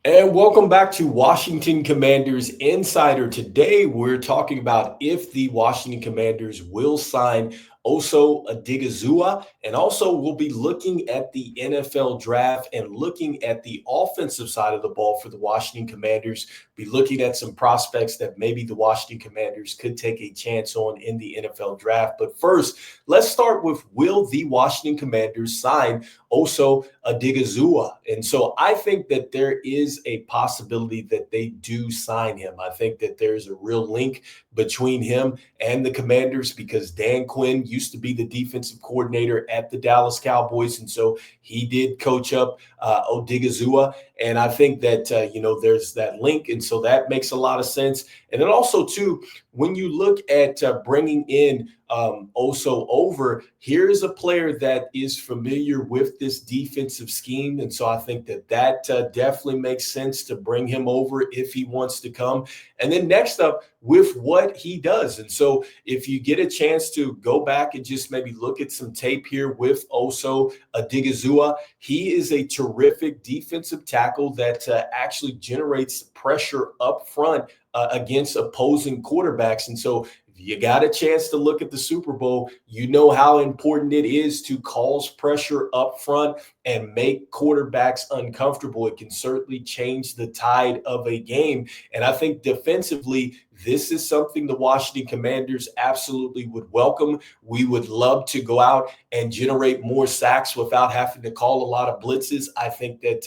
And welcome back to Washington Commanders Insider. Today, we're talking about if the Washington Commanders will sign Osa Odighizuwa. And also, we'll be looking at the NFL draft and looking at the offensive side of the ball for the Washington Commanders. Be looking at some prospects that maybe the Washington Commanders could take a chance on in the NFL draft. But first, let's start with, will the Washington Commanders sign Osa Odighizuwa? And so I think that there is a possibility that they do sign him. I think that there's a real link between him and the Commanders because Dan Quinn used to be the defensive coordinator at the Dallas Cowboys. And so he did coach up Odighizuwa. And I think that, there's that link. And so that makes a lot of sense. And then also, too, when you look at bringing in Osa over, here's a player that is familiar with this defensive scheme. And so I think that definitely makes sense to bring him over if he wants to come. And then next up, with what he does. And so if you get a chance to go back and just maybe look at some tape here with Osa Odighizuwa, he is a terrific defensive tackle that actually generates pressure up front against opposing quarterbacks. And so if you got a chance to look at the Super Bowl, you know how important it is to cause pressure up front and make quarterbacks uncomfortable. It can certainly change the tide of a game. And I think defensively, this is something the Washington Commanders absolutely would welcome. We would love to go out and generate more sacks without having to call a lot of blitzes. I think that,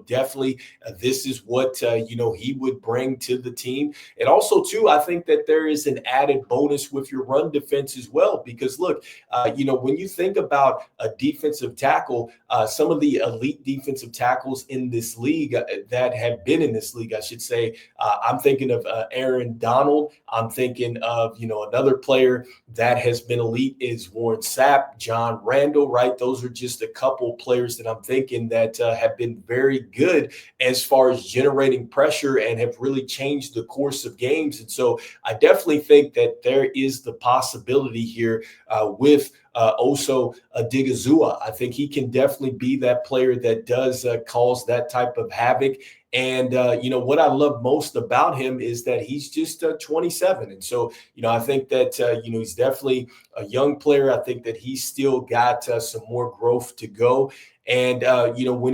definitely this is what, he would bring to the team. And also, too, I think that there is an added bonus with your run defense as well. Because, look, when you think about a defensive tackle, some of the elite defensive tackles in this league that have been in this league, I should say, I'm thinking of Aaron Donald. I'm thinking of, another player that has been elite is Warren Sapp, John Randall, right? Those are just a couple players that I'm thinking that have been very good as far as generating pressure and have really changed the course of games. And so I definitely think that there is the possibility here with Osa Odighizuwa. I think he can definitely be that player that does cause that type of havoc. And, what I love most about him is that he's just 27. And so, I think that, he's definitely a young player. I think that he's still got some more growth to go. And when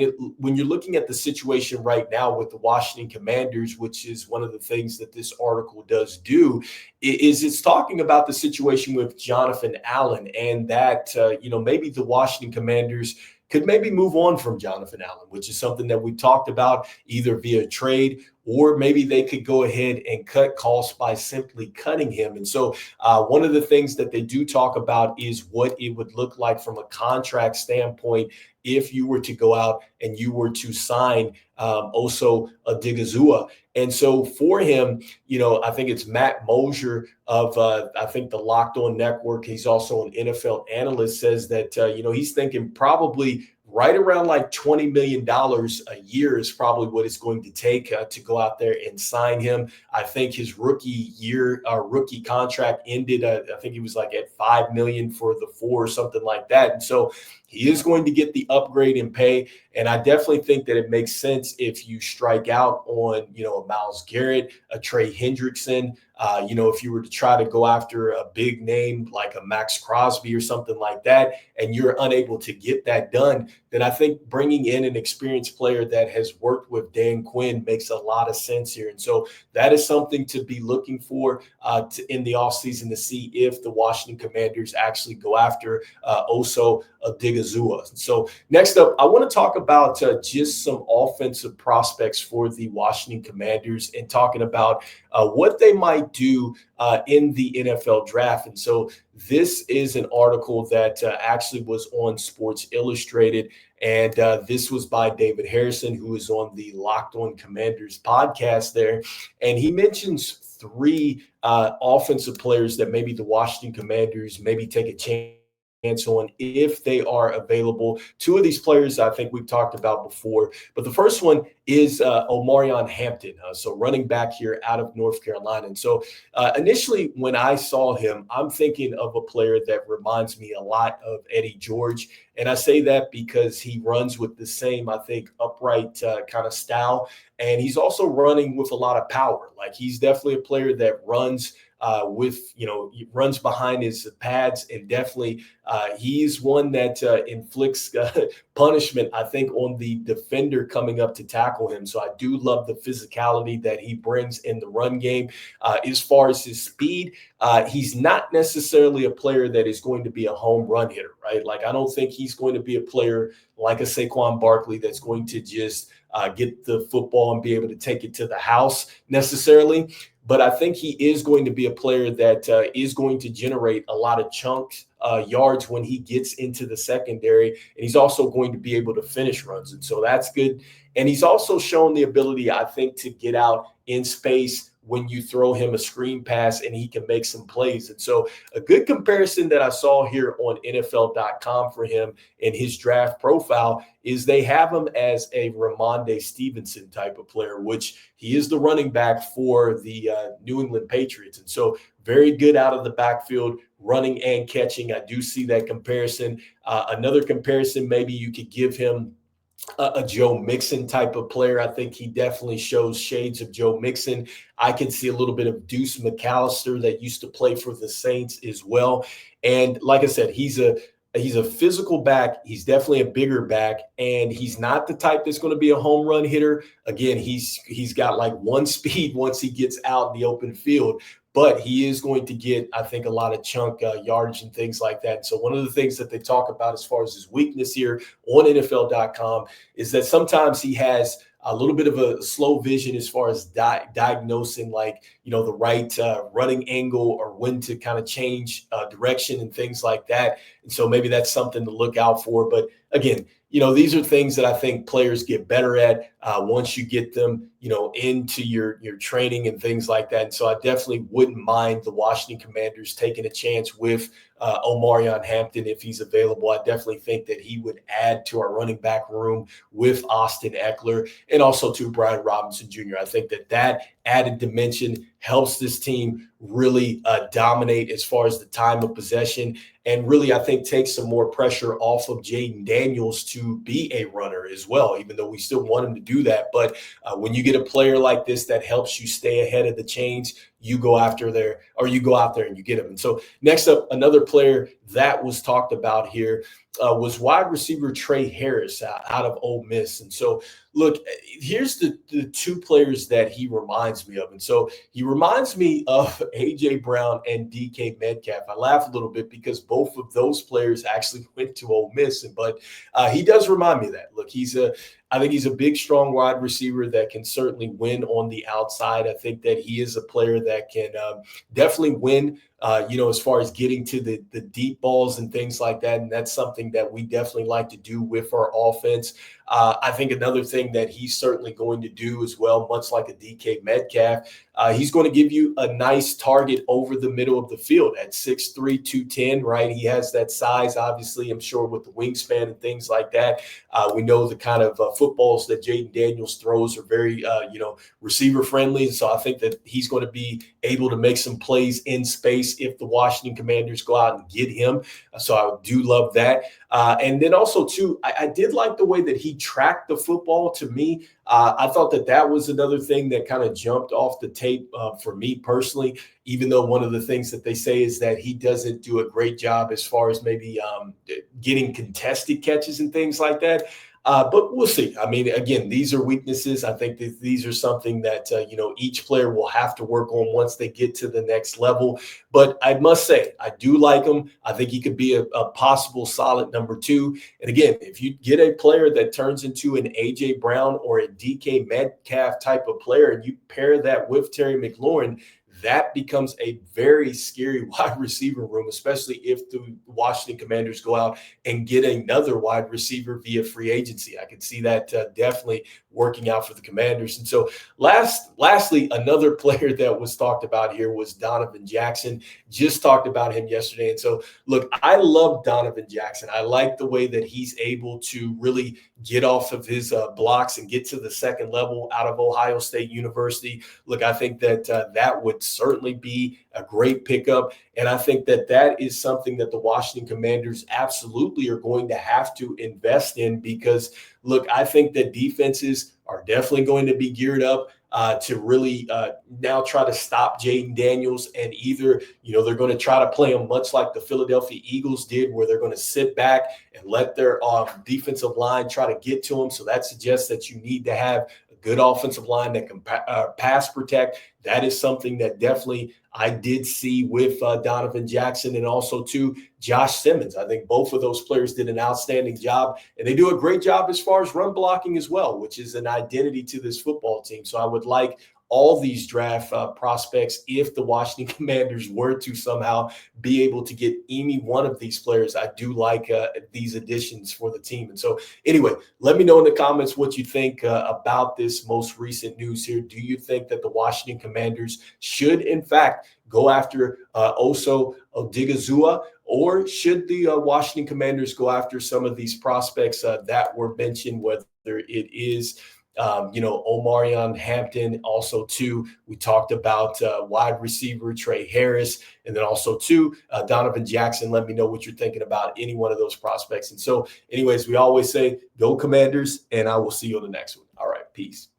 you're looking at the situation right now with the Washington Commanders, which is one of the things that this article does do, is it's talking about the situation with Jonathan Allen and that maybe the Washington Commanders could maybe move on from Jonathan Allen, which is something that we talked about either via trade or maybe they could go ahead and cut costs by simply cutting him. And so one of the things that they do talk about is what it would look like from a contract standpoint if you were to go out and you were to sign Osa Odighizuwa. And so for him, I think it's Matt Mosier of, I think the Locked On Network. He's also an NFL analyst, says that, he's thinking probably right around like $20 million a year is probably what it's going to take to go out there and sign him. I think his rookie contract ended, I think he was like at $5 million for the 4 or something like that. And so he is going to get the upgrade in pay. And I definitely think that it makes sense if you strike out on, a Myles Garrett, a Trey Hendrickson, if you were to try to go after a big name like a Max Crosby or something like that, and you're unable to get that done, then I think bringing in an experienced player that has worked with Dan Quinn makes a lot of sense here. And so that is something to be looking for in the offseason to see if the Washington Commanders actually go after Osa Odighizuwa. So next up, I want to talk about just some offensive prospects for the Washington Commanders and talking about what they might do in the NFL draft. And so this is an article that actually was on Sports Illustrated. And this was by David Harrison, who is on the Locked On Commanders podcast there. And he mentions 3 offensive players that maybe the Washington Commanders maybe take a chance chance on if they are available. Two of these players I think we've talked about before, but the first one is Omarion Hampton, so running back here out of North Carolina. And so initially, when I saw him, I'm thinking of a player that reminds me a lot of Eddie George. And I say that because he runs with the same, I think, upright kind of style. And he's also running with a lot of power. Like he's definitely a player that runs he runs behind his pads, and definitely he's one that inflicts punishment, I think, on the defender coming up to tackle him. So I do love the physicality that he brings in the run game. As far as his speed, he's not necessarily a player that is going to be a home run hitter, right? Like I don't think he's going to be a player like a Saquon Barkley that's going to just get the football and be able to take it to the house necessarily. But I think he is going to be a player that is going to generate a lot of chunks yards when he gets into the secondary. And he's also going to be able to finish runs. And so that's good. And he's also shown the ability, I think, to get out in space when you throw him a screen pass and he can make some plays. And so a good comparison that I saw here on NFL.com for him in his draft profile is they have him as a Ramondre Stevenson type of player, which he is the running back for the New England Patriots. And so very good out of the backfield, running and catching. I do see that comparison. Another comparison, maybe you could give him a Joe Mixon type of player. I think he definitely shows shades of Joe Mixon. I can see a little bit of Deuce McAllister that used to play for the Saints as well. And like I said, he's a physical back. He's definitely a bigger back, and he's not the type that's going to be a home run hitter. Again, he's got like one speed once he gets out in the open field. But he is going to get, I think, a lot of chunk yardage and things like that. So one of the things that they talk about as far as his weakness here on NFL.com is that sometimes he has a little bit of a slow vision as far as diagnosing, like, the right running angle or when to kind of change direction and things like that. And so maybe that's something to look out for. But again, these are things that I think players get better at once you get them, into your training and things like that. And so I definitely wouldn't mind the Washington Commanders taking a chance with Omarion Hampton if he's available. I definitely think that he would add to our running back room with Austin Eckler and also to Brian Robinson Jr. I think that added dimension helps this team really dominate as far as the time of possession, and really, I think, takes some more pressure off of Jaden Daniels to be a runner as well, even though we still want him to do that. But when you get a player like this that helps you stay ahead of the chains, you go out there and you get him. And so next up, another player that was talked about here was wide receiver Trey Harris out of Ole Miss. And so, look, here's the two players that he reminds me of. And so he reminds me of A.J. Brown and DK Metcalf. I laugh a little bit because both of those players actually went to Ole Miss, but he does remind me of that. Look, I think he's a big, strong wide receiver that can certainly win on the outside. I think that he is a player that can definitely win, as far as getting to the deep balls and things like that. And that's something that we definitely like to do with our offense. I think another thing that he's certainly going to do as well, much like a DK Metcalf, he's going to give you a nice target over the middle of the field at 6'3", 210, right? He has that size, obviously, I'm sure, with the wingspan and things like that. We know the kind of footballs that Jaden Daniels throws are very, receiver friendly. And so I think that he's going to be able to make some plays in space if the Washington Commanders go out and get him. So I do love that. And then also, too, I did like the way that he tracked the football. To me, I thought that was another thing that kind of jumped off the tape for me personally, even though one of the things that they say is that he doesn't do a great job as far as maybe getting contested catches and things like that. But we'll see. I mean, again, these are weaknesses. I think that these are something that, each player will have to work on once they get to the next level. But I must say, I do like him. I think he could be a possible solid number 2. And again, if you get a player that turns into an A.J. Brown or a DK Metcalf type of player, and you pair that with Terry McLaurin, that becomes a very scary wide receiver room, especially if the Washington Commanders go out and get another wide receiver via free agency. I could see that definitely working out for the Commanders. And so lastly, another player that was talked about here was Donovan Jackson. Just talked about him yesterday. And so, look, I love Donovan Jackson. I like the way that he's able to really get off of his blocks and get to the second level out of Ohio State University. Look, I think that that would certainly be a great pickup. And I think that that is something that the Washington Commanders absolutely are going to have to invest in because, look, I think that defenses are definitely going to be geared up to really now try to stop Jaden Daniels. And either, they're going to try to play him much like the Philadelphia Eagles did, where they're going to sit back and let their defensive line try to get to him. So that suggests that you need to have a good offensive line that can pass protect. That is something that definitely I did see with Donovan Jackson and also too Josh Simmons. I think both of those players did an outstanding job, and they do a great job as far as run blocking as well, which is an identity to this football team. So I would like all these draft prospects, if the Washington Commanders were to somehow be able to get any one of these players. I do like these additions for the team. And so anyway, let me know in the comments what you think about this most recent news here. Do you think that the Washington Commanders should, in fact, go after Osa Odighizuwa, or should the Washington Commanders go after some of these prospects that were mentioned, whether it is Omarion Hampton, also too, we talked about wide receiver Trey Harris, and then also too Donovan Jackson. Let me know what you're thinking about any one of those prospects. And so anyways, we always say go Commanders, and I will see you on the next one. All right, peace.